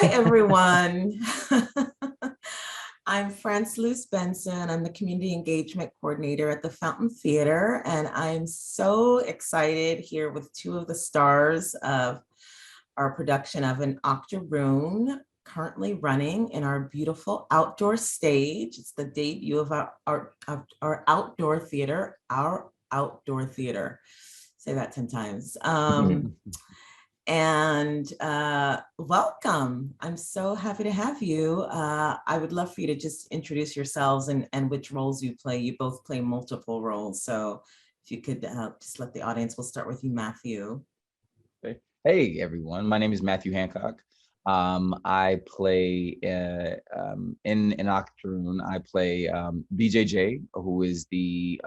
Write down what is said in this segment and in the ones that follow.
Hi, everyone. I'm France-Luce Benson. I'm the Community Engagement Coordinator at the Fountain Theater, and I'm so excited here with two of the stars of our production of An Octoroon, currently running in our beautiful outdoor stage. It's the debut of our outdoor theater, Say that 10 times. And welcome. I'm so happy to have you. I would love for you to just introduce yourselves and which roles you play. You both play multiple roles. So if you could just let the audience, we'll start with you, Matthew. Hey, everyone. My name is Matthew Hancock. I play in An Octoroon. I play BJJ, who is the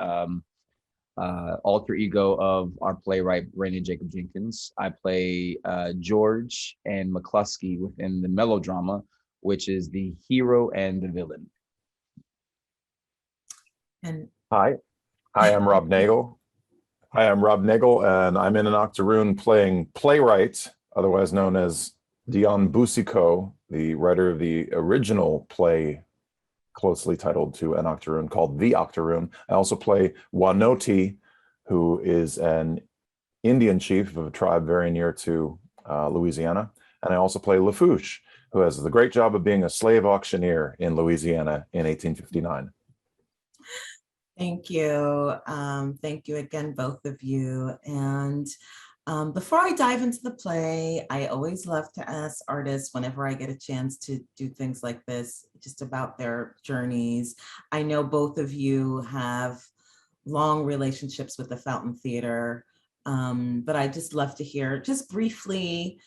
alter ego of our playwright Brandon Jacob Jenkins. I play George and McCluskey within the melodrama, which is the hero and the villain. And Hi, I'm Rob Nagle. Hi, I'm Rob Nagle, and I'm in An Octoroon playing playwright, otherwise known as Dion Boucicault, the writer of the original play closely titled to An Octoroon called The Octoroon. I also play Wanoti, who is an Indian chief of a tribe very near to Louisiana. And I also play Lafouche, who has the great job of being a slave auctioneer in Louisiana in 1859. thank you. Thank you again, both of you. And before I dive into the play, I always love to ask artists whenever I get a chance to do things like this, just about their journeys. I know both of you have long relationships with the Fountain Theater, but I just love to hear just briefly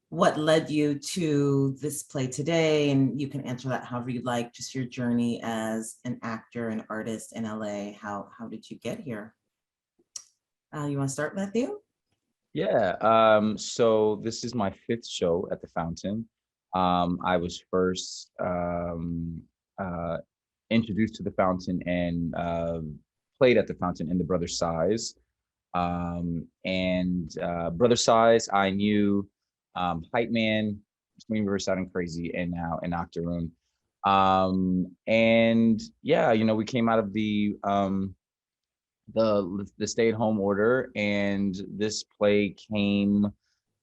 what led you to this play today, and you can answer that however you like, just your journey as an actor and artist in LA. How did you get here? You want to start, Matthew? Yeah, so this is my 5th show at the Fountain. I was first introduced to the Fountain and played at the Fountain in the Brother Size. Brother Size, I knew Hype Man, Swing Riverside and Crazy, and now An Octoroon. And yeah, you know, we came out of the stay-at-home order, and this play came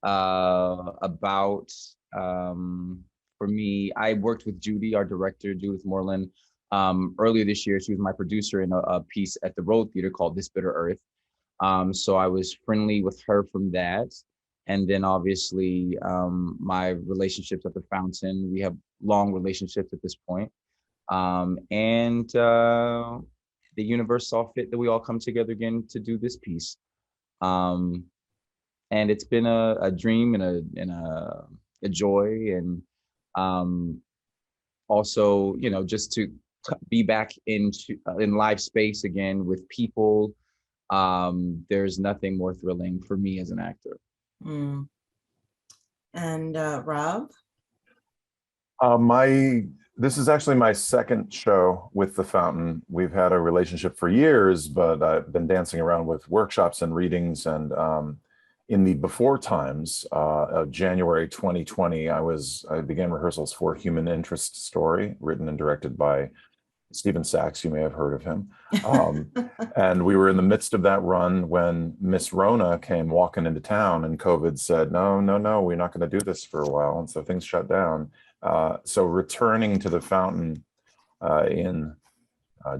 about for me. I worked with Judy, our director, Judith Moreland, earlier this year. She was my producer in a piece at the Road Theater called This Bitter Earth. So I was friendly with her from that. And then obviously my relationships at the Fountain, we have long relationships at this point. The universe saw fit that we all come together again to do this piece. And it's been a dream and a joy, and also, you know, just to be back in live space again with people. There's nothing more thrilling for me as an actor. Mm. And Rob? This is actually my 2nd show with the Fountain. We've had a relationship for years, but I've been dancing around with workshops and readings. And in the before times of January 2020, I began rehearsals for Human Interest Story, written and directed by Stephen Sachs. You may have heard of him. And we were in the midst of that run when Miss Rona came walking into town, and COVID said, no, we're not going to do this for a while. And so things shut down. So returning to the Fountain in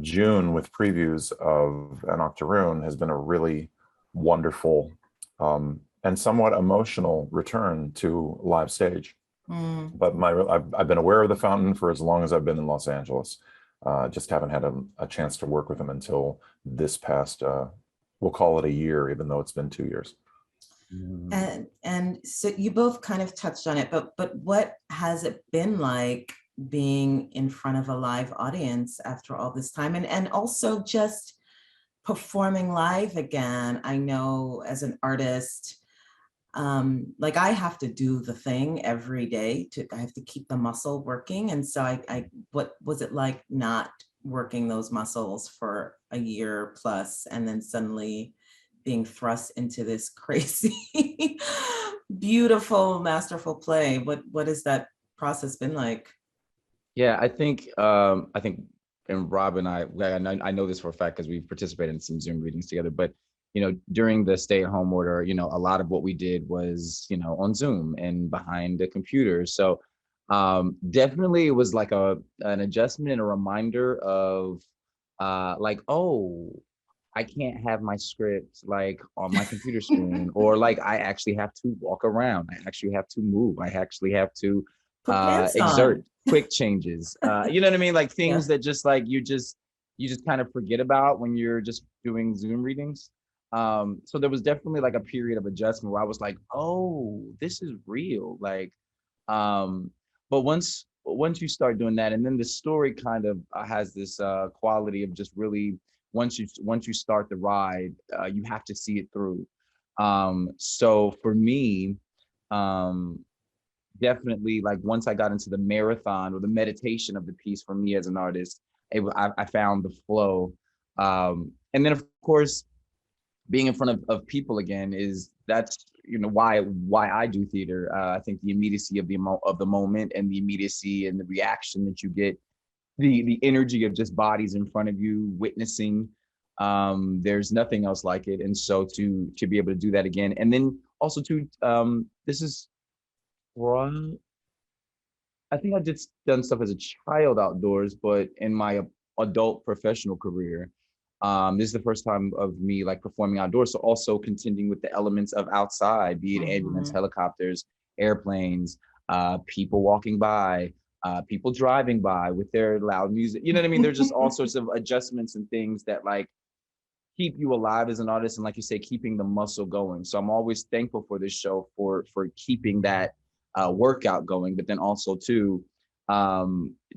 June with previews of An Octoroon has been a really wonderful and somewhat emotional return to live stage. But I've been aware of the Fountain for as long as I've been in Los Angeles. Just haven't had a chance to work with them until this past, we'll call it a year, even though it's been 2 years. And so you both kind of touched on it, but what has it been like being in front of a live audience after all this time, and also just performing live again? I know as an artist, like I have to do the thing every day. I have to keep the muscle working, and so what was it like not working those muscles for a year plus, and then suddenly being thrust into this crazy, beautiful, masterful play? What is that process been like? Yeah, I think and Rob and I know this for a fact because we've participated in some Zoom readings together, but during the stay-at-home order, a lot of what we did was, on Zoom and behind the computer. So definitely it was like an adjustment and a reminder of like, oh, I can't have my script like on my computer screen, or like I actually have to walk around. I actually have to move. I actually have to Put pants exert on. quick changes. You know what I mean? Like Yeah. things that just like you just kind of forget about when you're just doing Zoom readings. So there was definitely like a period of adjustment where I was like, oh, this is real. Like, but once you start doing that, and then the story kind of has this quality of just really once you start the ride, you have to see it through. So for me, um, definitely like once I got into the marathon or the meditation of the piece for me as an artist, I found the flow. And then of course, being in front of people again that's why I do theater. I think the immediacy of the moment and the immediacy and the reaction that you get, the energy of just bodies in front of you witnessing, there's nothing else like it. And so to be able to do that again, and then also to this is one, I think I just done stuff as a child outdoors, but in my adult professional career, this is the first time of me like performing outdoors. So also contending with the elements of outside, be it ambulance, Mhm. helicopters, airplanes, people walking by, people driving by with their loud music. You know what I mean? There's just all sorts of adjustments and things that like keep you alive as an artist, and like you say, keeping the muscle going. So I'm always thankful for this show for keeping that workout going, but then also too,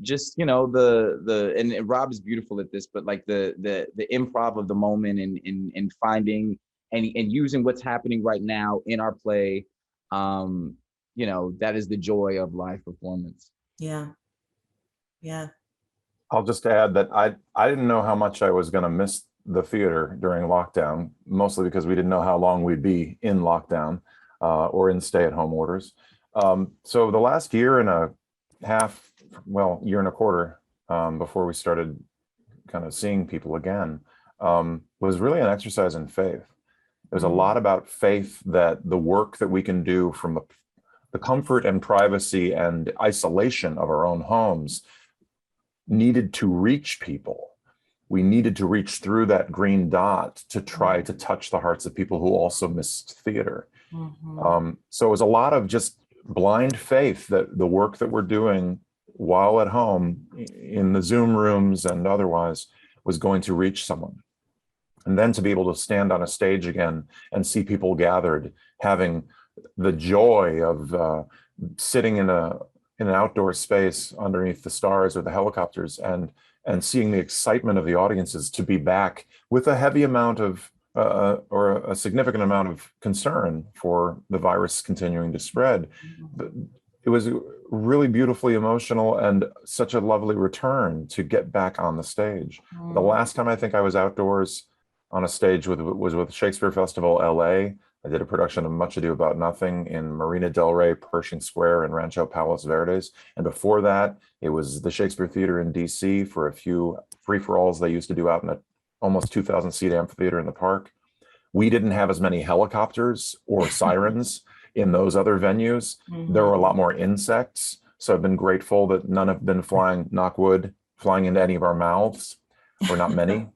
just and Rob is beautiful at this, but like the improv of the moment, and finding and using what's happening right now in our play. That is the joy of live performance. Yeah. Yeah. I'll just add that I didn't know how much I was going to miss the theater during lockdown, mostly because we didn't know how long we'd be in lockdown or in stay-at-home orders. So the last year and a half, well, year and a quarter before we started kind of seeing people again, was really an exercise in faith. It was a lot about faith that the work that we can do from the comfort and privacy and isolation of our own homes needed to reach people. We needed to reach through that green dot to try to touch the hearts of people who also missed theater. So it was a lot of just blind faith that the work that we're doing while at home in the Zoom rooms and otherwise was going to reach someone. And then to be able to stand on a stage again and see people gathered, having the joy of sitting in an outdoor space underneath the stars or the helicopters, and seeing the excitement of the audiences to be back with a heavy amount of or a significant amount of concern for the virus continuing to spread. But it was really beautifully emotional and such a lovely return to get back on the stage. The last time I think I was outdoors on a stage was with Shakespeare Festival LA. I did a production of Much Ado About Nothing in Marina del Rey, Pershing Square, and Rancho Palos Verdes. And before that, it was the Shakespeare Theater in DC for a few free-for-alls they used to do out in a almost 2,000-seat amphitheater in the park. We didn't have as many helicopters or sirens in those other venues. There were a lot more insects. So I've been grateful that none have been flying, knock wood, flying into any of our mouths, or not many.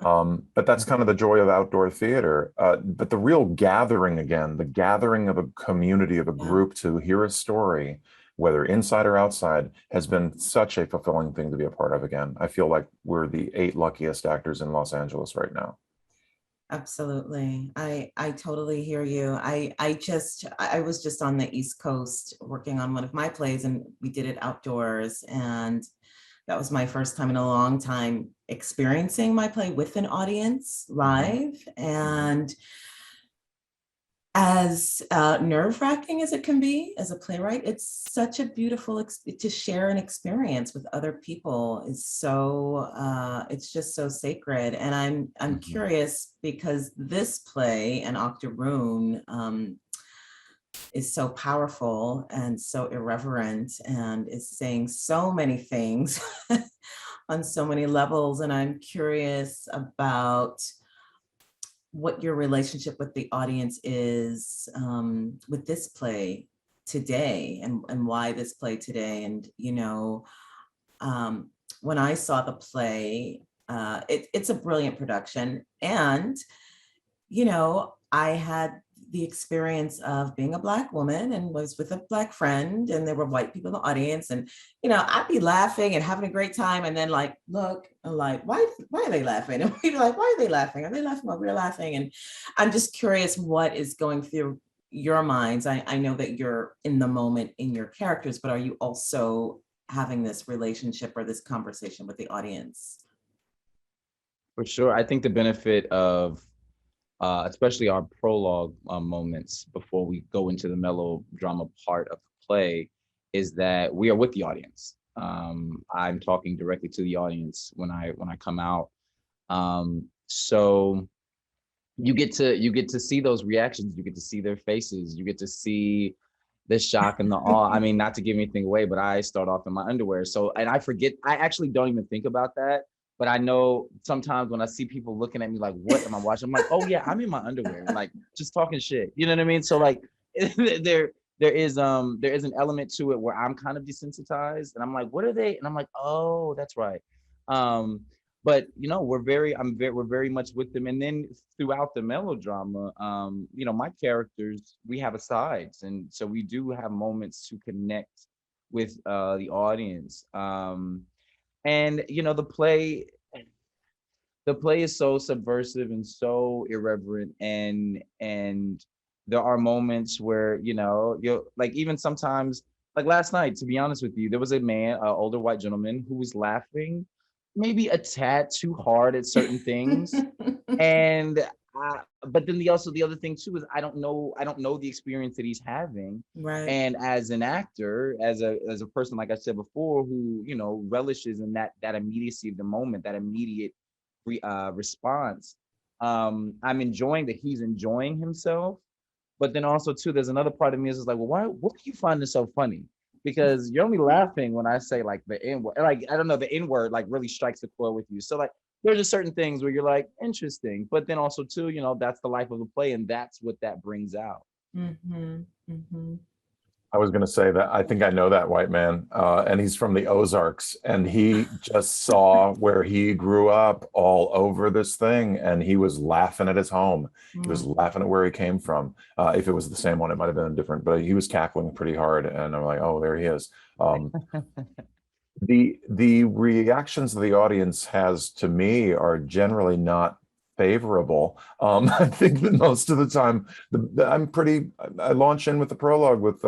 But that's kind of the joy of outdoor theater. But the real gathering again, the gathering of a community, of a group to hear a story, whether inside or outside, has been such a fulfilling thing to be a part of again. I feel like we're the 8 luckiest actors in Los Angeles right now. Absolutely. I totally hear you. I was just on the East Coast working on one of my plays, and we did it outdoors, and that was my first time in a long time experiencing my play with an audience live. And as nerve-wracking as it can be as a playwright, it's such a beautiful to share an experience with other people is so it's just so sacred. And I'm curious, because this play, An Octoroon, is so powerful and so irreverent and is saying so many things on so many levels. And I'm curious about what your relationship with the audience is with this play today, and why this play today. And, you know, when I saw the play, it's a brilliant production. And, you know, I had the experience of being a Black woman and was with a Black friend, and there were white people in the audience, and, you know, I'd be laughing and having a great time, and then like, look, and like, why are they laughing? And we'd be like, why are they laughing? Are they laughing while we're laughing? And I'm just curious what is going through your minds. I know that you're in the moment in your characters, but are you also having this relationship or this conversation with the audience? For sure. I think the benefit of especially our prologue moments before we go into the melodrama part of the play is that we are with the audience. I'm talking directly to the audience when I come out. So you get to see those reactions, you get to see their faces, you get to see the shock and the awe. I mean, not to give anything away, but I start off in my underwear. So, and I forget, I actually don't even think about that. But I know sometimes when I see people looking at me like, what am I watching? I'm like, oh yeah, I'm in my underwear, like just talking shit. You know what I mean? So like there is an element to it where I'm kind of desensitized and I'm like, what are they? And I'm like, oh, that's right. But you know, we're very much with them. And then throughout the melodrama, you know, my characters, we have asides, and so we do have moments to connect with the audience. And you know, the play is so subversive and so irreverent, and there are moments where, you know, you're like, even sometimes, like last night, to be honest with you, there was a man, an older white gentleman, who was laughing maybe a tad too hard at certain things. And but then the other thing too is I don't know the experience that he's having. Right. And as an actor, as a person, like I said before, who, you know, relishes in that immediacy of the moment, that immediate response, I'm enjoying that he's enjoying himself. But then also too, there's another part of me is just like, well, what do you find this so funny? Because you're only laughing when I say like the N word, like, I don't know, the N word like really strikes a chord with you. So like, there's just certain things where you're like, interesting. But then also too, you know, that's the life of the play, and that's what that brings out. Mm-hmm. Mm-hmm. I was going to say that I think I know that white man, and he's from the Ozarks, and he just saw where he grew up all over this thing, and he was laughing at his home. He was laughing at where he came from. If it was the same one, it might have been different, but he was cackling pretty hard, and I'm like, oh, there he is. The reactions the audience has to me are generally not favorable. I think that most of the time, I launch in with the prologue with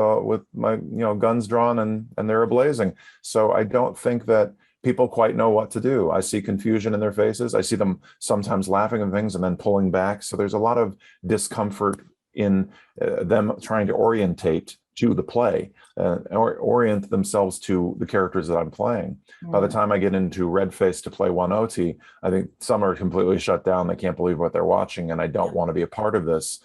my, you know, guns drawn and they're ablazing. So I don't think that people quite know what to do. I see confusion in their faces. I see them sometimes laughing at things and then pulling back. So there's a lot of discomfort in them trying to orientate to the play, or orient themselves to the characters that I'm playing. By the time I get into Redface to play One OT, I think some are completely shut down. They can't believe what they're watching, and I don't want to be a part of this.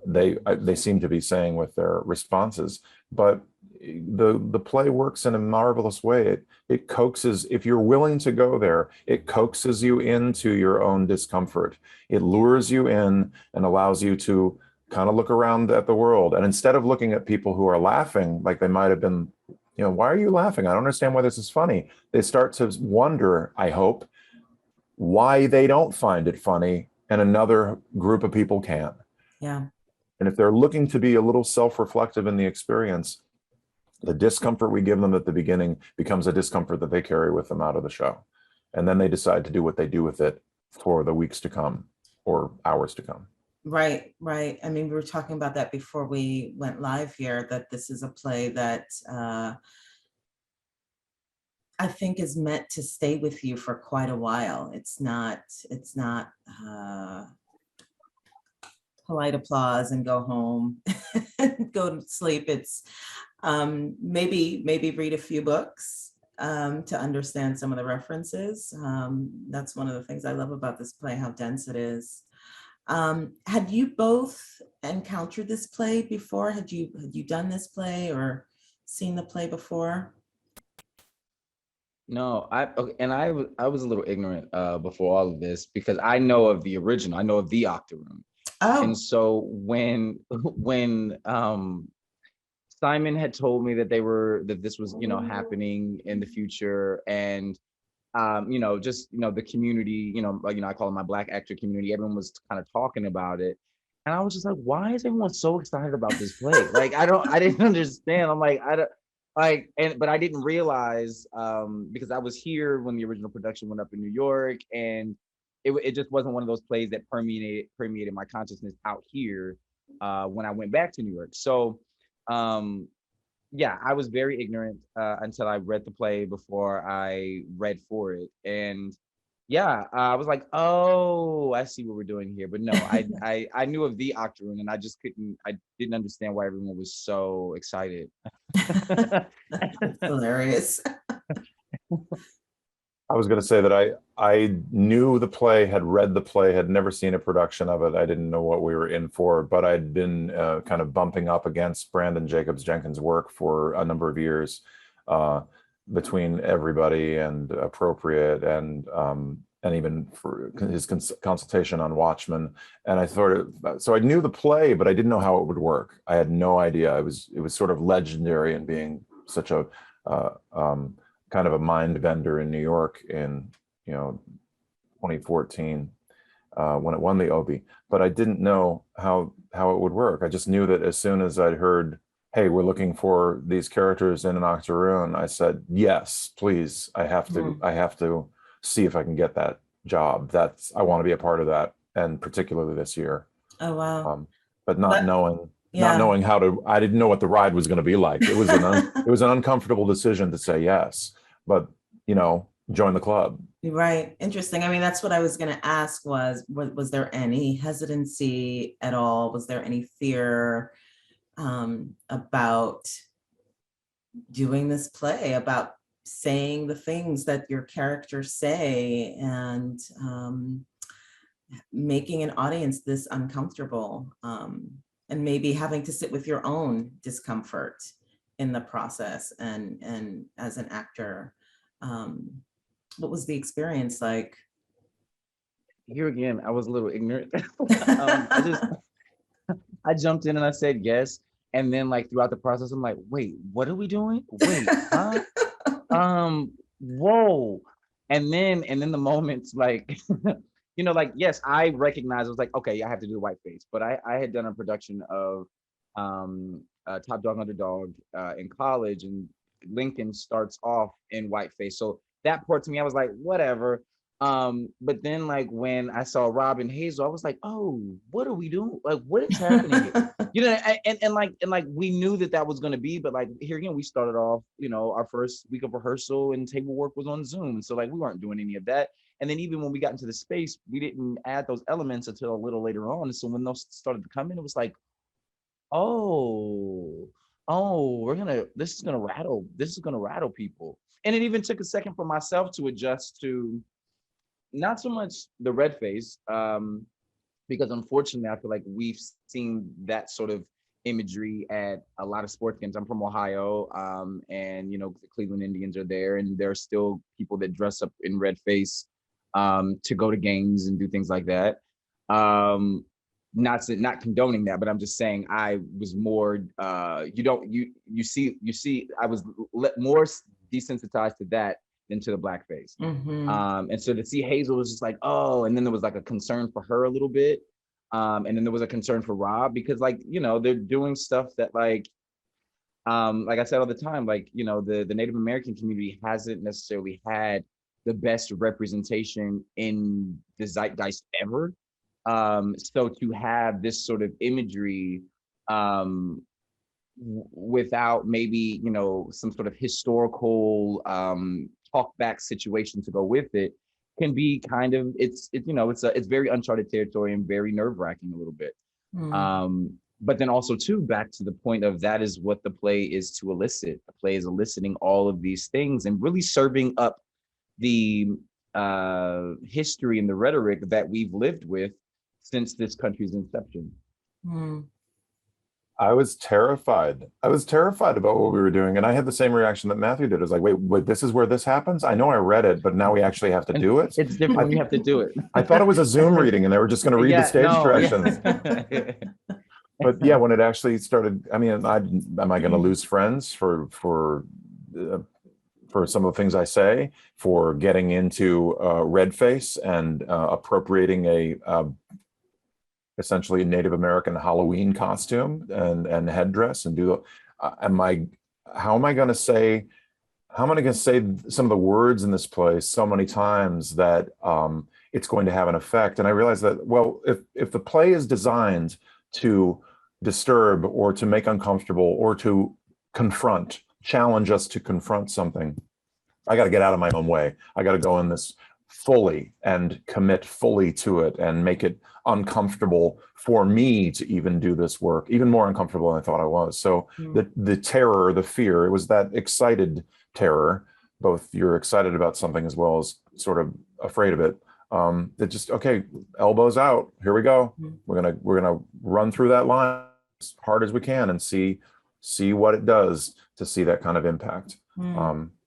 They seem to be saying with their responses, but the play works in a marvelous way. It coaxes, if you're willing to go there, it coaxes you into your own discomfort. It lures you in and allows you to kind of look around at the world. And instead of looking at people who are laughing, like they might have been, you know, why are you laughing? I don't understand why this is funny. They start to wonder, I hope, why they don't find it funny and another group of people can. Yeah. And if they're looking to be a little self-reflective in the experience, the discomfort we give them at the beginning becomes a discomfort that they carry with them out of the show. And then they decide to do what they do with it for the weeks to come or hours to come. Right, right. I mean, we were talking about that before we went live here, that this is a play that I think is meant to stay with you for quite a while. It's not polite applause and go home, go to sleep. It's maybe read a few books to understand some of the references. That's one of the things I love about this play, how dense it is. Had you both encountered this play before? Had you done this play or seen the play before? No, I was a little ignorant before all of this because I know of the original, I know of the Octoroon. And Oh, so when when Simon had told me that that this was, happening in the future, and just the community, like, I call it my Black actor community, everyone was kind of talking about it. And I was just like, why is everyone so excited about this play? Like, I didn't understand. I'm like, I don't like, but I didn't realize, because I was here when the original production went up in New York, and it just wasn't one of those plays that permeated my consciousness out here when I went back to New York. So um yeah, I was very ignorant until I read the play before I read for it. And yeah, I was like, oh, I see what we're doing here. But no, I knew of the Octoroon, and I didn't understand why everyone was so excited. that's hilarious. I was going to say that I knew the play, had read the play, had never seen a production of it. I didn't know what we were in for, but I'd been kind of bumping up against Brandon Jacobs Jenkins' work for a number of years, uh, between Everybody and Appropriate, and even for his consultation on Watchmen. And I so I knew the play, but I didn't know how it would work. I had no idea. It was sort of legendary in being such a uh, um, kind of a mind bender in New York in 2014, when it won the Obie. But I didn't know how it would work. I just knew that as soon as I'd heard, hey, we're looking for these characters in an Octoroon, I said, yes, please. I have to see if I can get that job. I want to be a part of that, and particularly this year. Oh, wow. But But not yeah. knowing I didn't know what the ride was going to be like. It was an uncomfortable decision to say yes, but join the club. Right. Interesting. I mean, that's what I was going to ask was there any hesitancy at all? Was there any fear about doing this play, about saying the things that your characters say, and making an audience this uncomfortable, and maybe having to sit with your own discomfort in the process and as an actor? What was the experience like? Here again, I was a little ignorant. I jumped in and I said yes. And then like throughout the process, I'm like, wait, what are we doing? Wait, huh? Whoa. And then the moments like, like, yes, I recognized, I was like, okay, I have to do Whiteface. But I had done a production of Top Dog Underdog in college, and Lincoln starts off in Whiteface. So that part to me, I was like, whatever. But then like when I saw Rob and Hazel, I was like, oh, what are we doing? Like, what is happening here? And we knew that was going to be, but like here again, we started off, our first week of rehearsal and table work was on Zoom. And so like we weren't doing any of that. And then even when we got into the space, we didn't add those elements until a little later on. And so when those started to come in, it was like, oh, this is gonna rattle people. And it even took a second for myself to adjust to not so much the red face, because unfortunately, I feel like we've seen that sort of imagery at a lot of sports games. I'm from Ohio, and the Cleveland Indians are there, and there are still people that dress up in red face to go to games and do things like that. Not condoning that, but I'm just saying I was more. You see, I was more desensitized to that than to the blackface. And so to see Hazel was just like, oh, and then there was like a concern for her a little bit. And then there was a concern for Rob because like, they're doing stuff that like I said all the time, like, the Native American community hasn't necessarily had the best representation in the zeitgeist ever. So to have this sort of imagery without maybe, some sort of historical talk back situation to go with it can be kind of, it's very uncharted territory and very nerve wracking a little bit. But then also too, back to the point of that is what the play is to elicit. The play is eliciting all of these things and really serving up the history and the rhetoric that we've lived with since this country's inception. Hmm. I was terrified. I was terrified about what we were doing. And I had the same reaction that Matthew did. It was like, wait, this is where this happens? I know I read it, but now we actually have to And do it. it's different when you have to do it. I thought it was a Zoom reading and they were just going to read the Yeah, stage no, directions. yeah. But yeah, when it actually started, I mean, am I going to lose friends uh, for some of the things I say, for getting into Redface and appropriating a essentially a Native American Halloween costume and headdress and do how am I going to say some of the words in this play so many times that it's going to have an effect? And I realized that, well, if the play is designed to disturb or to make uncomfortable or to challenge us to confront something, I got to get out of my own way. I got to go in this fully and commit fully to it and make it uncomfortable for me to even do this work, even more uncomfortable than I thought I was. So the terror, the fear, it was that excited terror, both you're excited about something as well as sort of afraid of it. That just, okay, elbows out, here we go. We're gonna run through that line as hard as we can and see what it does to see that kind of impact.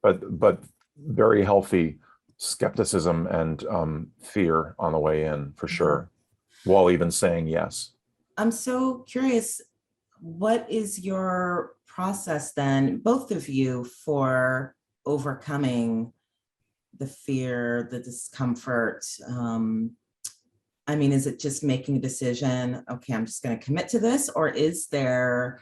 But very healthy skepticism and fear on the way in, for sure, while even saying yes. I'm so curious, what is your process then, both of you, for overcoming the fear, the discomfort? I mean, is it just making a decision, okay, I'm just going to commit to this? Or is there,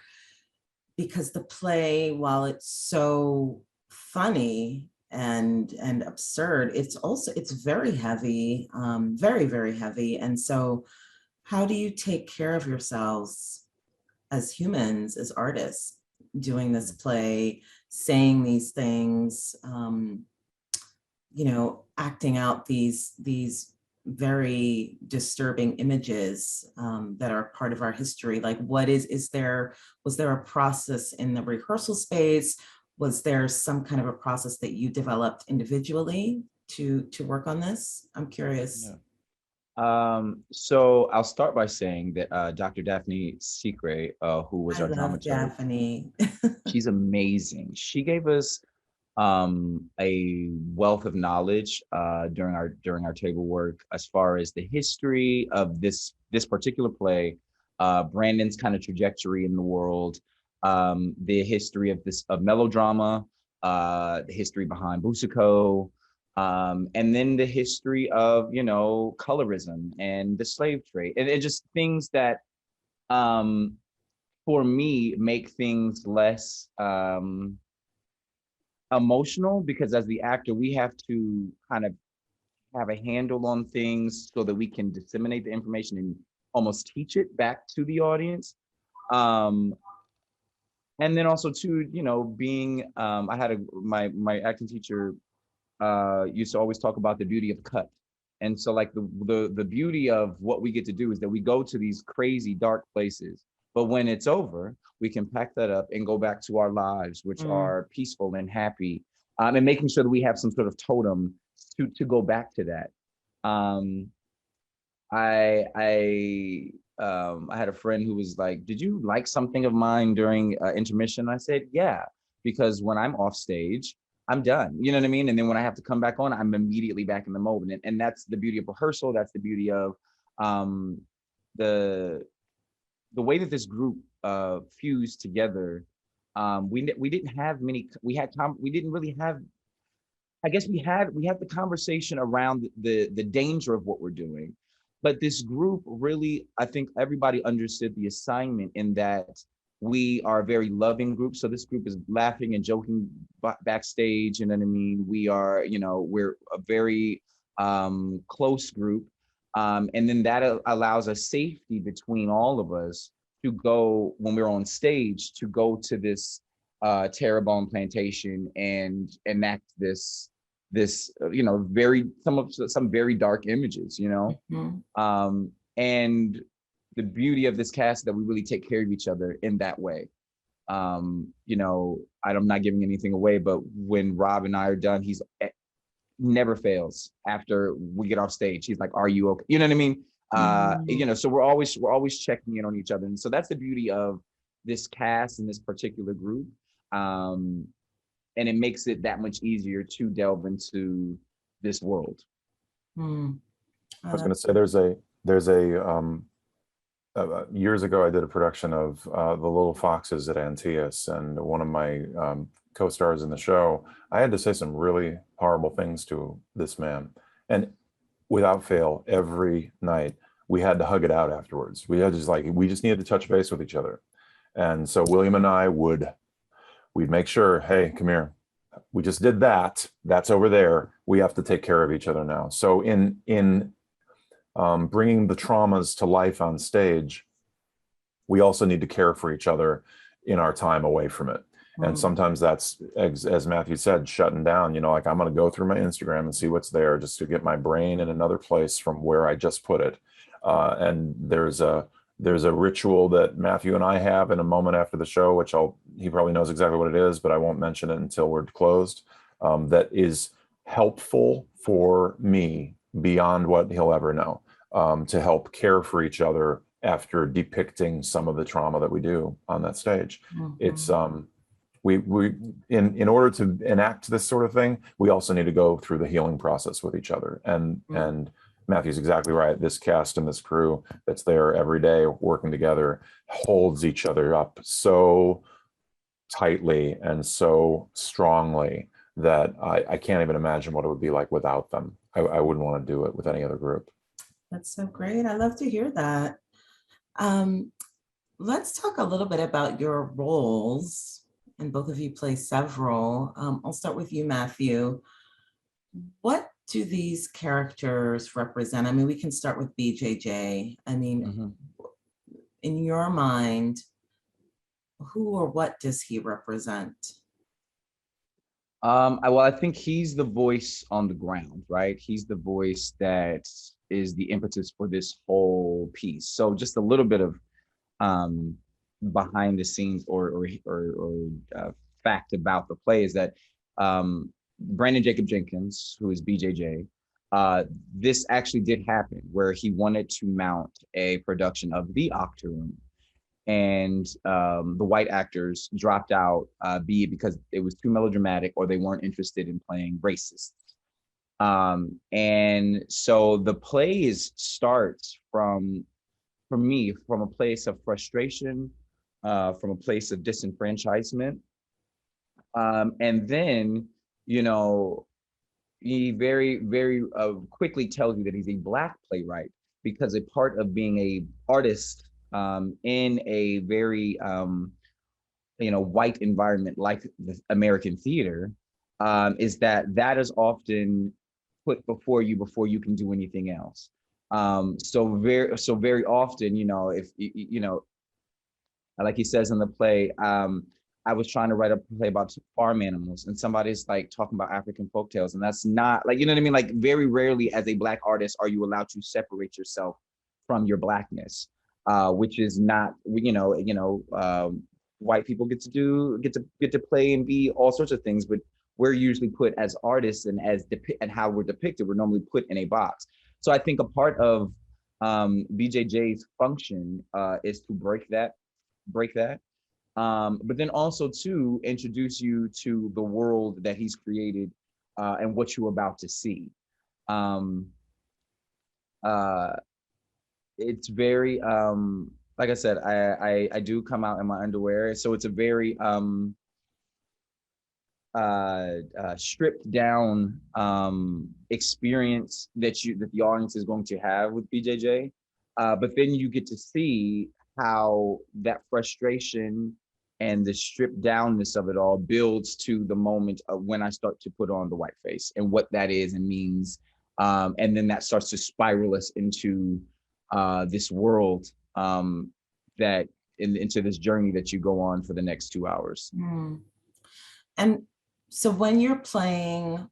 because the play, while it's so funny and absurd, it's very heavy, very, very heavy. And so how do you take care of yourselves as humans, as artists, doing this play, saying these things, acting out these very disturbing images that are part of our history? Like, was there a process in the rehearsal space? Was there some kind of a process that you developed individually to work on this? I'm curious. Yeah. So I'll start by saying that Dr. Daphne Secret, who was our love dramaturg, Daphne. she's amazing. She gave us a wealth of knowledge during our table work as far as the history of this particular play, Brandon's kind of trajectory in the world, the history of melodrama, the history behind Boucicault, and then the history of colorism and the slave trade, and just things that for me make things less emotional, because as the actor we have to kind of have a handle on things so that we can disseminate the information and almost teach it back to the audience. And then also too, being I had my acting teacher used to always talk about the beauty of cut. And so like the beauty of what we get to do is that we go to these crazy dark places, but when it's over, we can pack that up and go back to our lives, which are peaceful and happy, and making sure that we have some sort of totem to go back to that. I had a friend who was like, "Did you like something of mine during intermission?" I said, "Yeah, because when I'm off stage, I'm done." You know what I mean? And then when I have to come back on, I'm immediately back in the moment. And that's the beauty of rehearsal. That's the beauty of the way that this group fused together. We didn't have many. We didn't really have. I guess we had the conversation around the danger of what we're doing, but this group really, I think everybody understood the assignment in that we are a very loving group. So this group is laughing and joking backstage. You know what I mean? We are, we're a very close group. And then that allows us safety between all of us to go, when we're on stage, to go to this Terrebonne plantation and enact this some very dark images, and the beauty of this cast is that we really take care of each other in that way. I'm not giving anything away, but when Rob and I are done, he's never fails after we get off stage. He's like, "Are you okay?" You know what I mean? Mhm. So we're always checking in on each other, and so that's the beauty of this cast and this particular group, and it makes it that much easier to delve into this world. Mm. I Oh, was going to that's say there's a years ago I did a production of The Little Foxes at Antaeus, and one of my co-stars in the show, I had to say some really horrible things to this man, and without fail, every night we had to hug it out afterwards. We just needed to touch base with each other, and so William and I we'd make sure, hey, come here. We just did that. That's over there. We have to take care of each other now. So in bringing the traumas to life on stage, we also need to care for each other in our time away from it. And mm. sometimes that's, as Matthew said, shutting down, like I'm going to go through my Instagram and see what's there just to get my brain in another place from where I just put it. And there's a ritual that Matthew and I have in a moment after the show, which he probably knows exactly what it is, but I won't mention it until we're closed. That is helpful for me beyond what he'll ever know, to help care for each other after depicting some of the trauma that we do on that stage. It's Mhm. we in order to enact this sort of thing, we also need to go through the healing process with each other. And Matthew's exactly right. This cast and this crew that's there every day working together holds each other up so tightly and so strongly that I can't even imagine what it would be like without them. I wouldn't want to do it with any other group. That's so great. I love to hear that. Um, let's talk a little bit about your roles, and both of you play several. I'll start with you, Matthew. What do these characters represent? I mean, we can start with BJJ. I mean, Mhm. in your mind, who or what does he represent? Well, I think he's the voice on the ground, right? He's the voice that is the impetus for this whole piece. So just a little bit of um, behind the scenes or fact about the play is that Brandon Jacob Jenkins, who is BJJ, uh, this actually did happen where he wanted to mount a production of the Octoroon, and the white actors dropped out, be it because it was too melodramatic or they weren't interested in playing racists. And so the play starts for me, from a place of frustration, from a place of disenfranchisement. And then, you know, he very, very quickly tells you that he's a Black playwright, because a part of being a artist in a very, white environment like the American theater, is that is often put before you can do anything else. So very often, if like he says in the play, I was trying to write a play about farm animals, and somebody's like talking about African folktales, and that's not, like, you know what I mean? Like, very rarely as a Black artist are you allowed to separate yourself from your Blackness, which is not, white people get to play and be all sorts of things, but we're usually put as artists, and and how we're depicted, we're normally put in a box. So I think a part of BJJ's function is to break that, but then also to introduce you to the world that he's created, and what you're about to see. Um, uh, it's very, like I said, I do come out in my underwear, so it's a very stripped down experience that the audience is going to have with BJJ. But then you get to see how that frustration and the stripped downness of it all builds to the moment of when I start to put on the whiteface and what that is and means. And then that starts to spiral us into this world, that into this journey that you go on for the next 2 hours. Mm. And so when you're playing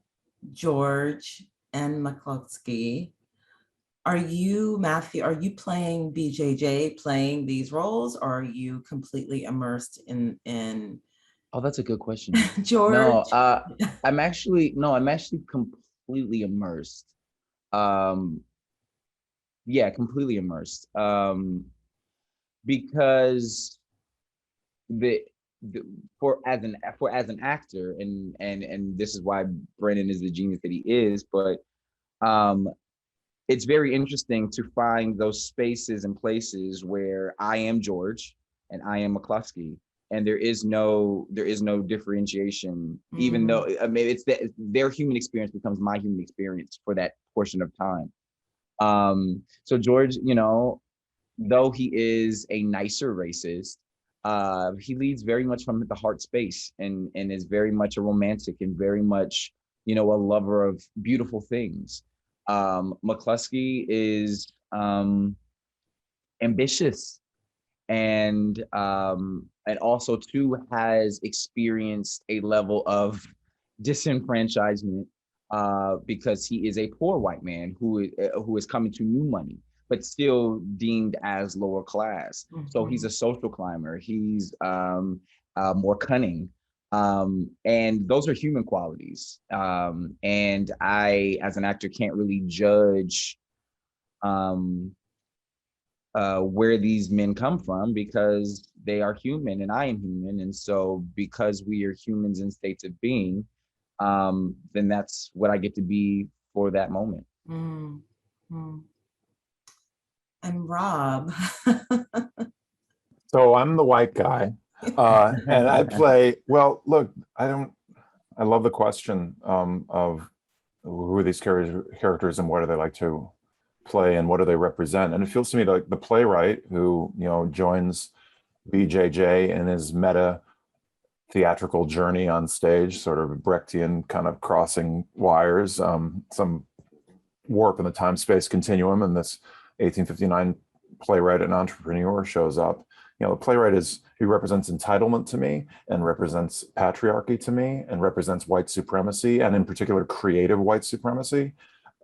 George and McCluskey, Matthew, are you playing BJJ, playing these roles, or are you completely immersed in Oh, that's a good question. No, George? I'm actually completely immersed. Um, Yeah, completely immersed. Because the, the for as an actor, and this is why Brennan is the genius that he is, but um it's very interesting to find those spaces and places where I am George and I am McCluskey, and there is no differentiation, even though I mean it's their human experience becomes my human experience for that portion of time. So George, you know, though he is a nicer racist, he leads very much from the heart space, and is very much a romantic and very much, you know, a lover of beautiful things. McCluskey is ambitious, and also too has experienced a level of disenfranchisement, because he is a poor white man who is coming to new money but still deemed as lower class. So he's a social climber. He's more cunning, and those are human qualities. And I, as an actor, can't really judge um, where these men come from, because they are human and I am human. And so because we are humans in states of being, then that's what I get to be for that moment. Mm, mm. And Rob. So I'm the white guy, and I play. Well, look, I don't. I love the question of who are these characters and what do they like to play and what do they represent. And it feels to me like the playwright who, you know, joins BJJ in his meta theatrical journey on stage, sort of Brechtian kind of crossing wires, some warp in the time space continuum, and this 1859 playwright and entrepreneur shows up. You know, the playwright is, he represents entitlement to me and represents patriarchy to me and represents white supremacy, and in particular creative white supremacy,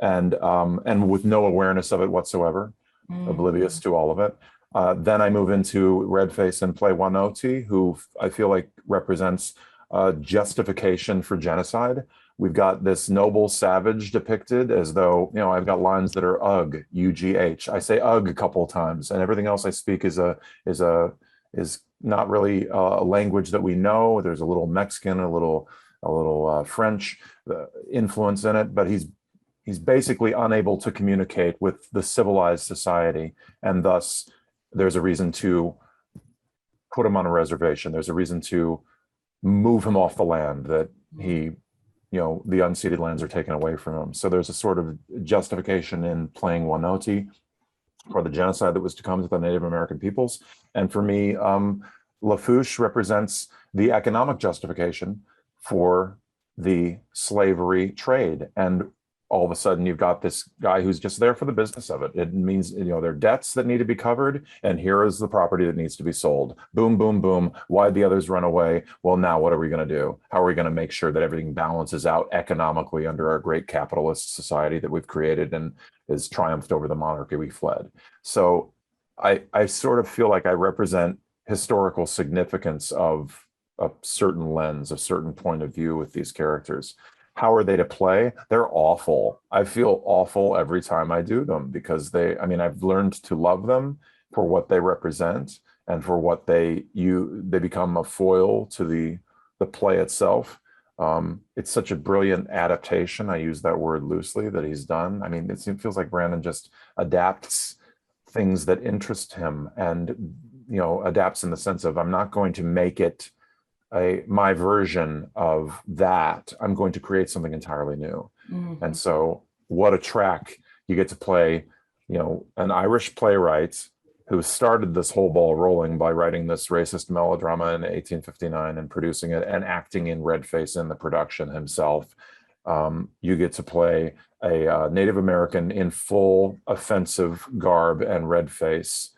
and with no awareness of it whatsoever, oblivious to all of it. Then I move into Redface and play Wanoti, who I feel like represents justification for genocide. We've got this noble savage depicted as though, you know, I've got lines that are ugh, UGH. I say ugh a couple of times, and everything else I speak is not really a language that we know. There's a little Mexican, a little French influence in it, but he's basically unable to communicate with the civilized society, and thus there's a reason to put him on a reservation. There's a reason to move him off the land that he, you know, the unceded lands are taken away from him. So there's a sort of justification in playing Wanoti for the genocide that was to come to the Native American peoples. And for me, Lafouche represents the economic justification for the slavery trade. And all of a sudden you've got this guy who's just there for the business of it. It means, you know, there are debts that need to be covered, and here is the property that needs to be sold. Boom, boom, boom. Why'd the others run away? Well, now what are we going to do? How are we going to make sure that everything balances out economically under our great capitalist society that we've created and has triumphed over the monarchy we fled? So I sort of feel like I represent historical significance of a certain lens, a certain point of view with these characters. How are they to play? They're awful. I feel awful every time I do them because I mean, I've learned to love them for what they represent and for what they become a foil to the play itself. It's such a brilliant adaptation. I use that word loosely that he's done. I mean, it feels like Brandon just adapts things that interest him, and, you know, adapts in the sense of, I'm not going to make it my version of that. I'm going to create something entirely new. And so what a track you get to play, you know, an Irish playwright who started this whole ball rolling by writing this racist melodrama in 1859 and producing it and acting in Redface in the production himself. You get to play a Native American in full offensive garb and Redface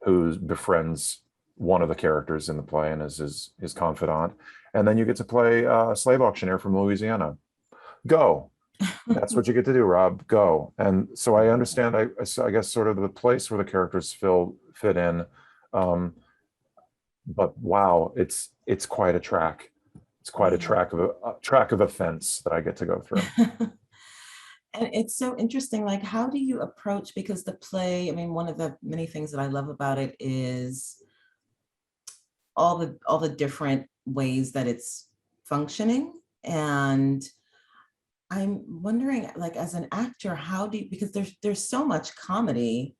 who befriends one of the characters in the play and is his confidant. And then you get to play a slave auctioneer from Louisiana. Go. That's what you get to do, Rob. Go. And so I understand, I guess, sort of the place where the characters fit in. But wow, it's quite a track. It's quite a track of offense that I get to go through. And it's so interesting, like, how do you approach, because the play, I mean, one of the many things that I love about it is all the different ways that it's functioning. And I'm wondering, like, as an actor, how do you, because there's so much comedy,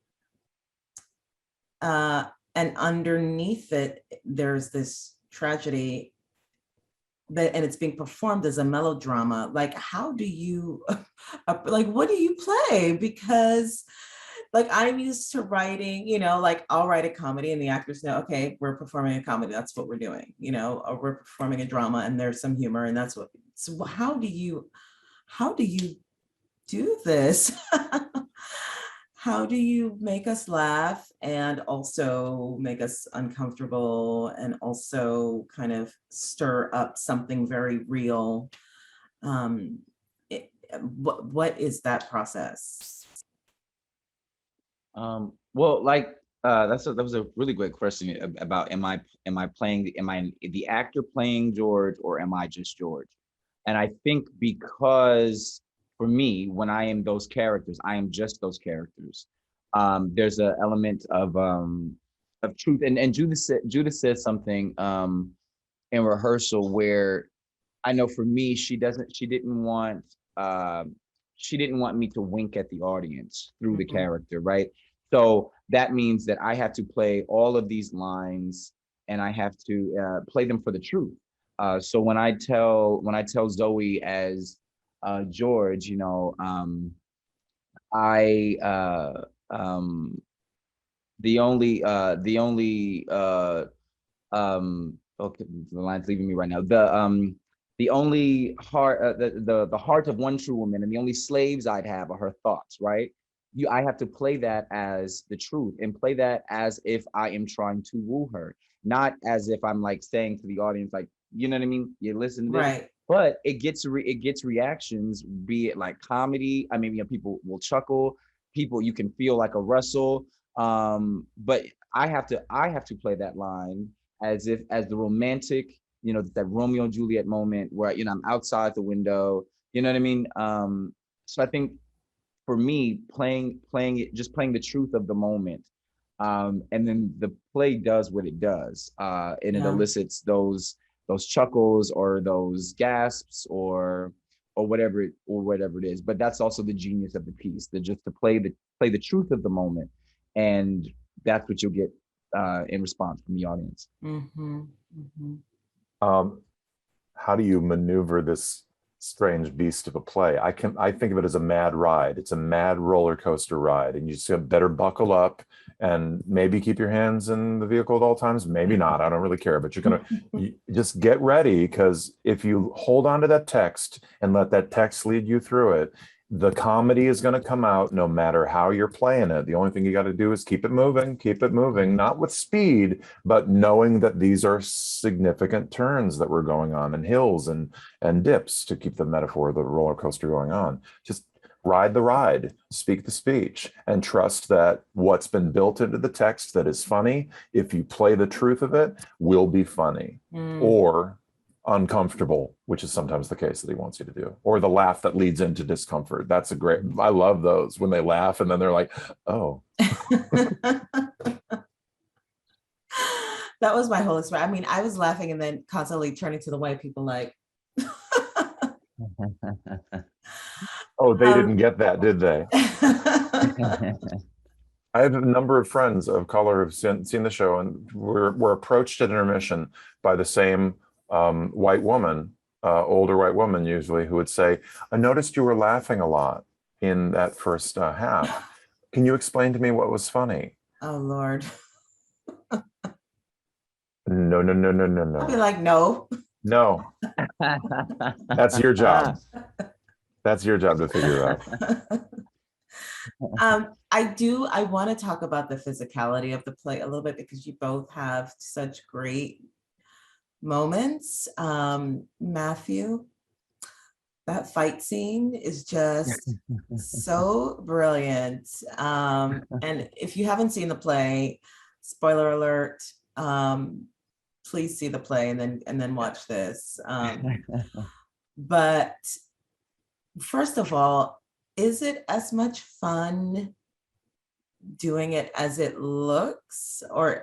and underneath it, there's this tragedy that, and it's being performed as a melodrama. Like, how do you, like, what do you play? Because like, I'm used to writing, you know, like, I'll write a comedy and the actors know, okay, we're performing a comedy, that's what we're doing, you know, or we're performing a drama and there's some humor, and that's what, so how do you do this? How do you make us laugh and also make us uncomfortable and also kind of stir up something very real? Um, what is that process? Well, like that was a really great question about am I the actor playing George, or am I just George? And I think because for me, when I am those characters, I am just those characters. There's an element of truth, and Judith says something in rehearsal where I know for me, uh, she didn't want me to wink at the audience through the Mhm. character, right? So that means that I have to play all of these lines, and I have to play them for the truth. So when I tell Zoe as George, you know, I the only okay, the line's leaving me right now. The only heart the heart of one true woman, and the only slaves I'd have are her thoughts, right? I have to play that as the truth, and play that as if I am trying to woo her, not as if I'm like saying to the audience, like, you know what I mean, you listen to this. Right. But it gets reactions, be it like comedy, I mean, you know, people will chuckle, people, you can feel like a rustle, but I have to play that line as if, as the romantic, you know, that Romeo and Juliet moment where, you know, I'm outside the window, you know what I mean? So I think for me, playing it, just playing the truth of the moment, and then the play does what it does, and it Yeah. elicits those chuckles or those gasps, or whatever it is. But that's also the genius of the piece, that just to play the truth of the moment, and that's what you'll get in response from the audience. Mm-hmm. Mm-hmm. Um, how do you maneuver this strange beast of a play? I think of it as a mad ride. It's a mad roller coaster ride, and you just better buckle up and maybe keep your hands in the vehicle at all times. Maybe not. I don't really care, but you just get ready, because if you hold on to that text and let that text lead you through it, the comedy is going to come out no matter how you're playing it. The only thing you got to do is keep it moving, not with speed, but knowing that these are significant turns that were going on, and hills and dips, to keep the metaphor of the roller coaster going on. Just ride the ride, speak the speech, and trust that what's been built into the text that is funny, if you play the truth of it, will be funny. Mm. Or uncomfortable, which is sometimes the case that he wants you to do, or the laugh that leads into discomfort. That's a great, I love those when they laugh and then they're like, oh. That was my whole experience. I mean, I was laughing and then constantly turning to the white people like, Oh, they didn't get that, did they? I have a number of friends of color who've seen the show, and were approached at intermission by the same white woman, older white woman usually, who would say, I noticed you were laughing a lot in that first half. Can you explain to me what was funny? Oh Lord. No, no, no, no, no, I'll be no. like, no. No, that's your job. That's your job to figure out. I want to talk about the physicality of the play a little bit, because you both have such great moments. Matthew, that fight scene is just so brilliant. And if you haven't seen the play, spoiler alert, please see the play and then watch this. But first of all, is it as much fun doing it as it looks, or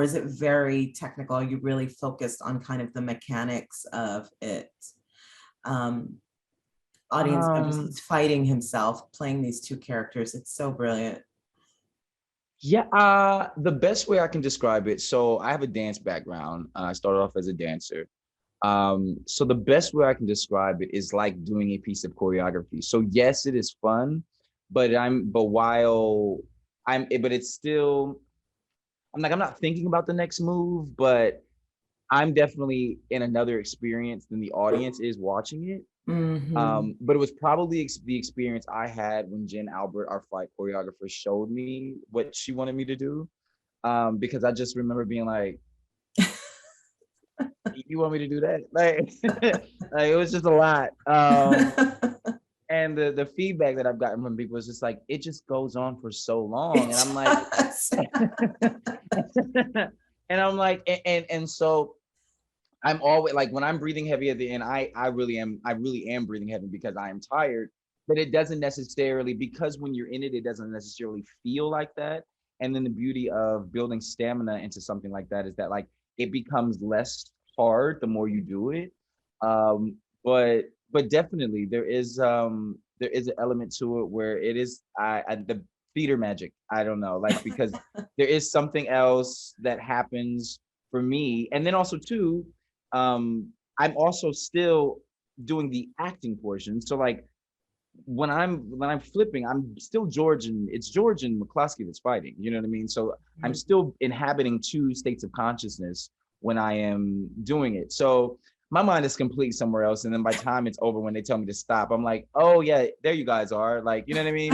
is it very technical? Are you really focused on kind of the mechanics of it? Um, Audience members, Um, he's fighting himself, playing these two characters. It's so brilliant. yeah, the best way I can describe it, so I have a dance background. I started off as a dancer. So the best way I can describe it is like doing a piece of choreography. So yes, it is fun, but while but it's still, I'm not thinking about the next move, but I'm definitely in another experience than the audience is watching it. Mm-hmm. But it was probably the experience I had when Jen Albert, our flight choreographer, showed me what she wanted me to do. Because I just remember being like, "You want me to do that?" Like, like it was just a lot. And the feedback that I've gotten from people is just like, it just goes on for so long, and It I'm like, does. and I'm like, and so I'm always like when I'm breathing heavy at the end, I really am breathing heavy because I am tired, but it doesn't necessarily, because when you're in it, it doesn't necessarily feel like that. And then the beauty of building stamina into something like that is that like it becomes less hard the more you do it. Um, but definitely there is an element to it where it is the theater magic. I don't know, like because there is something else that happens for me, and then also too um I'm also still doing the acting portion. So like when I'm flipping, I'm still George, and it's George and McCluskey that's fighting. You know what I mean? So I'm still inhabiting two states of consciousnness when I am doing it. So my mind is completely somewhere else. And then by the time it's over, when they tell me to stop, I'm like, oh yeah, there you guys are. Like, you know what I mean?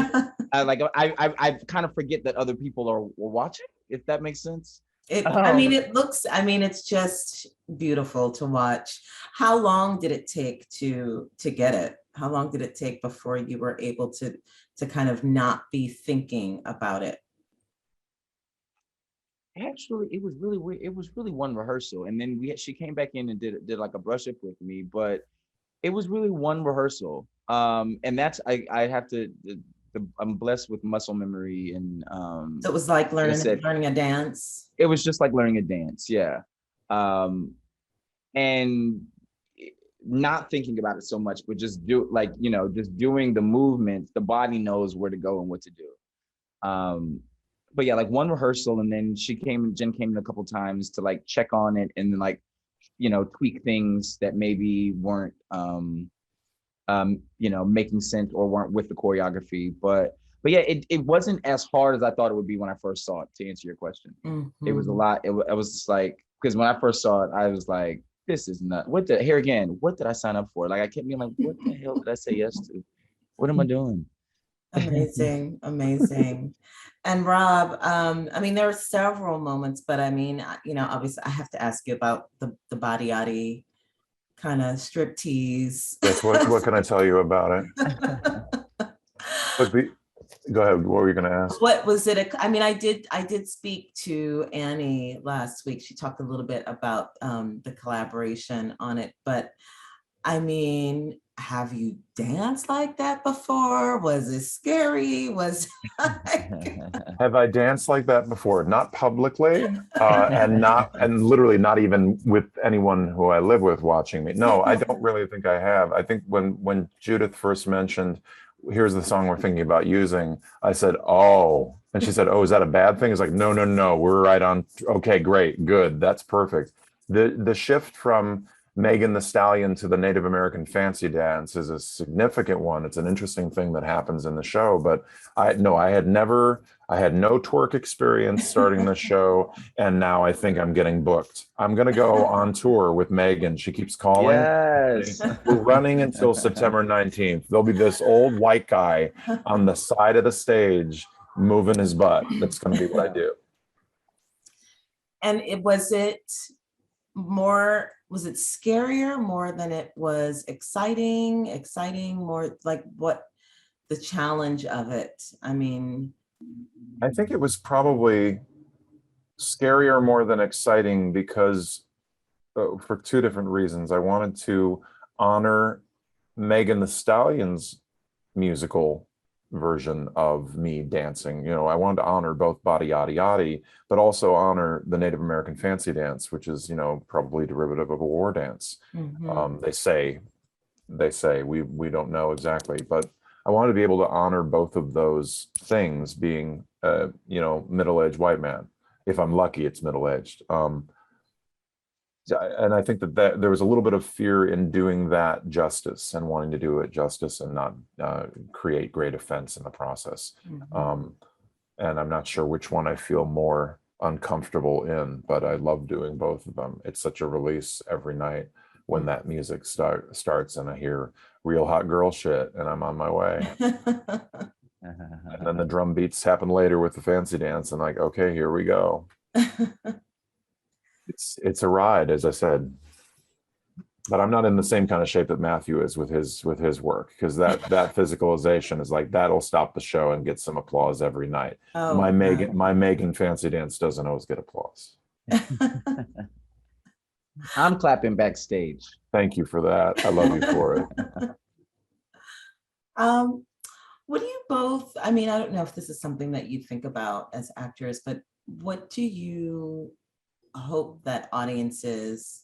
I kind of forget that other people are watching, if that makes sense. I mean, Um, it's just beautiful to watch. How long did it take to get it? How long did it take before you were able to kind of not be thinking about it? Actually, it was really weird. It was really one rehearsal, and then she came back in and did like a brush up with me, but it was really one rehearsal. And that's I have to I'm blessed with muscle memory, and So it was like like I said, learning a dance. it was just like learning a dance, yeah. Um, and not thinking about it so much, but just just doing the movements. The body knows where to go and what to do. Um, but yeah, like one rehearsal, and then Jen came in a couple times to like check on it, and then like tweak things that maybe weren't making sense or weren't with the choreography. But yeah, it wasn't as hard as I thought it would be when I first saw it, to answer your question. It was a Mhm. lot. It was just like, because when I first saw it, I was like, this is not here again, what did I sign up for? Like I kept being like, what the hell did I say yes to? What am I doing? Amazing, amazing. And Rob, I mean, there are several moments, but I mean, obviously I have to ask you about the body yaddy kind of strip tease. Yes, what can I tell you about it? Look, go ahead. What were you going to ask? What was it? I mean, I did speak to Annie last week. She talked a little bit about the collaboration on it, but I mean, have you danced like that before? Was it scary? Was Have I danced like that before? Not publicly, and literally not even with anyone who I live with watching me. No, I don't really think I have. I think when Judith first mentioned, here's the song we're thinking about using, I said, oh, and she said, oh, is that a bad thing? It's like, no, no, no, we're right on. Okay, great, good, that's perfect. The shift from Megan the Stallion to the Native American fancy dance is a significant one. It's an interesting thing that happens in the show, but I had no twerk experience starting the show, and now I think I'm getting booked. I'm going to go on tour with Megan. She keeps calling. Yes. We're running until September 19th. There'll be this old white guy on the side of the stage moving his butt. That's going to be what I do. And was it scarier more than it was exciting, more like what the challenge of it? I mean, I think it was probably scarier more than exciting because for two different reasons. I wanted to honor Megan the Stallion's musical version of me dancing. You know, I wanted to honor both body yaddy yaddy, but also honor the Native American fancy dance, which is, you know, probably derivative of a war dance. Mhm. They say we don't know exactly, but I wanted to be able to honor both of those things, being you know, middle-aged white man. If I'm lucky, it's middle-aged. And I think that there was a little bit of fear in doing that justice and wanting to do it justice and not create great offense in the process. Mhm. And I'm not sure which one I feel more uncomfortable in, but I love doing both of them. It's such a release every night when that music starts and I hear real hot girl shit and I'm on my way. And then the drum beats happen later with the fancy dance and like, okay, here we go. It's a ride, as I said. But I'm not in the same kind of shape that Matthew is with his work, because that physicalization is like that'll stop the show and get some applause every night. Oh, God. My Megan fancy dance doesn't always get applause. I'm clapping backstage. Thank you for that. I love you for it. Um, what do you both, I mean, I don't know if this is something that you think about as actors, but what do you hope that audiences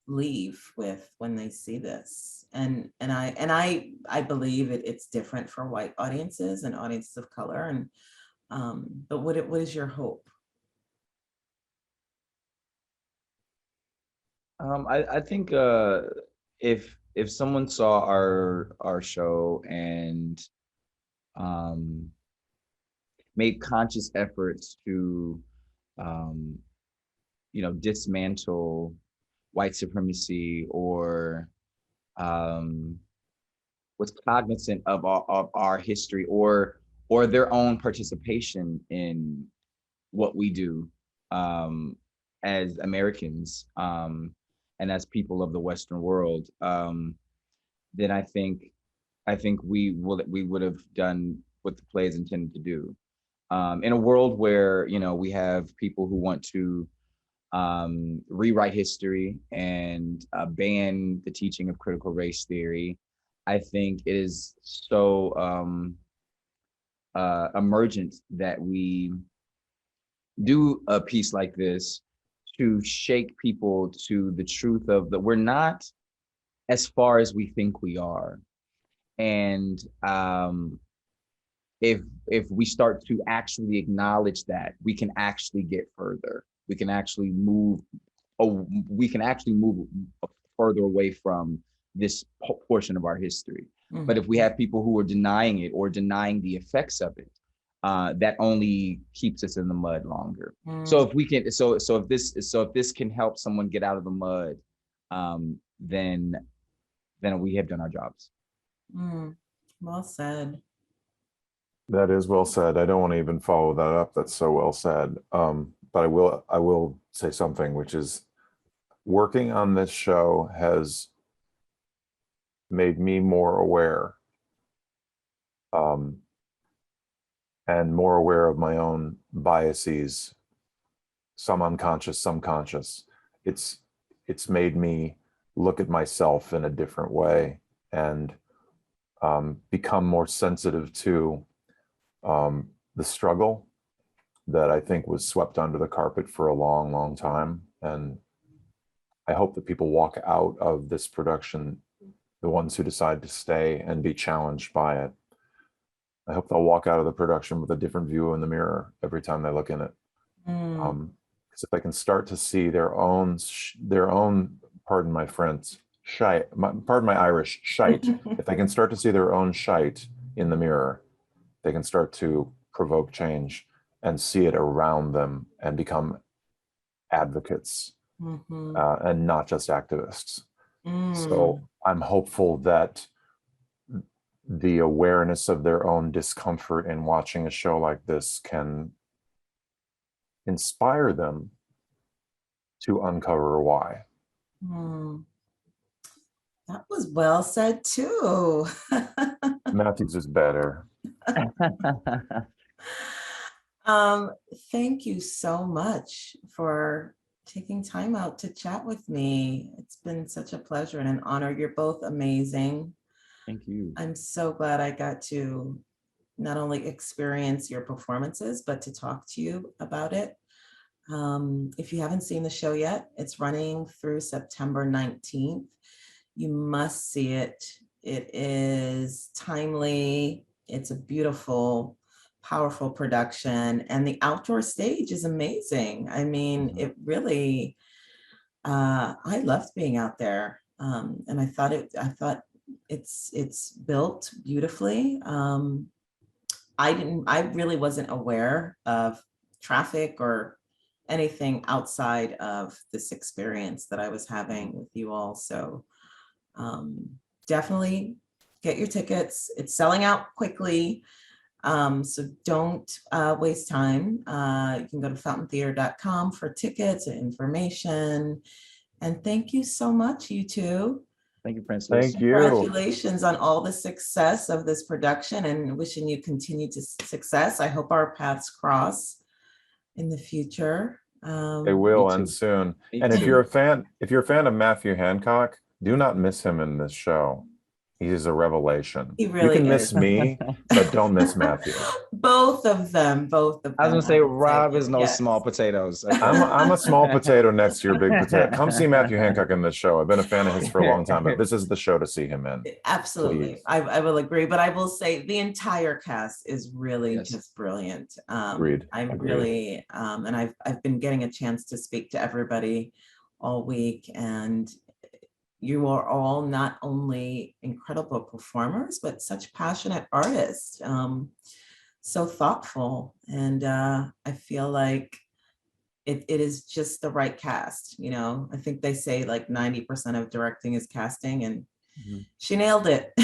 leave with when they see this? And I believe it's different for white audiences and audiences of color. And but what is your hope? I think if someone saw our show and um, made conscious efforts to um, you know, dismantle white supremacy, or um, was cognizant of our history, or their own participation in what we do um, as Americans and as people of the Western world, then I think we would have done what the play is intended to do. In a world where, you know, we have people who want to rewrite history and ban the teaching of critical race theory, I think it is so emergent that we do a piece like this to shake people to the truth of that we're not as far as we think we are. And if we start to actually acknowledge that, we can actually get further. We can actually move. Oh, we can actually move further away from this portion of our history. But if we have people who are denying it or denying the effects of it, that only keeps us in the mud longer. So if we can, if this can help someone get out of the mud, then we have done our jobs. Well said. That is well said. I don't want to even follow that up. That's so well said. But I will say something, which is working on this show has made me more aware, and more aware of my own biases, some unconscious, some conscious. It's made me look at myself in a different way and become more sensitive to the struggle that I think was swept under the carpet for a long, long time. And I hope that people walk out of this production, the ones who decide to stay and be challenged by it. I hope they'll walk out of the production with a different view in the mirror every time they look in it. Because if they can start to see their own, pardon my French, pardon my Irish, shite. If they can start to see their own shite in the mirror, they can start to provoke change and see it around them and become advocates and not just activists. So I'm hopeful that the awareness of their own discomfort in watching a show like this can inspire them to uncover why. That was well said too. Matthew's is better. Thank you so much for taking time out to chat with me. It's been such a pleasure and an honor. You're both amazing. Thank you. I'm so glad I got to not only experience your performances, but to talk to you about it. If you haven't seen the show yet, it's running through September 19th. You must see it. It is timely. It's a beautiful, powerful production. And the outdoor stage is amazing. I mean, it really, I loved being out there. And I thought it's built beautifully. I really wasn't aware of traffic or anything outside of this experience that I was having with you all. So definitely get your tickets. It's selling out quickly. So don't waste time. You can go to fountaintheater.com for tickets and information. And thank you so much, you two. Thank you, Princess. Thank you. Congratulations on all the success of this production and wishing you continued success. I hope our paths cross in the future. They will, and soon. And if you're a fan of Matthew Hancock, do not miss him in this show. He is a revelation. He really You can is. miss me, but don't miss Matthew. Both of them. I was gonna say Rob is no small potatoes. Okay. I'm a small potato next to your big potato. Come see Matthew Hancock in this show. I've been a fan of his for a long time, but this is the show to see him in. Absolutely. I will agree, but I will say the entire cast is really just brilliant. Agreed. I'm really, and I've been getting a chance to speak to everybody all week, and you are all not only incredible performers, but such passionate artists. So thoughtful. And I feel like it is just the right cast. You know, I think they say like 90% of directing is casting, and she nailed it.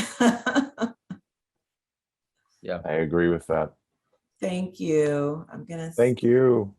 Yeah, I agree with that. Thank you. Thank you.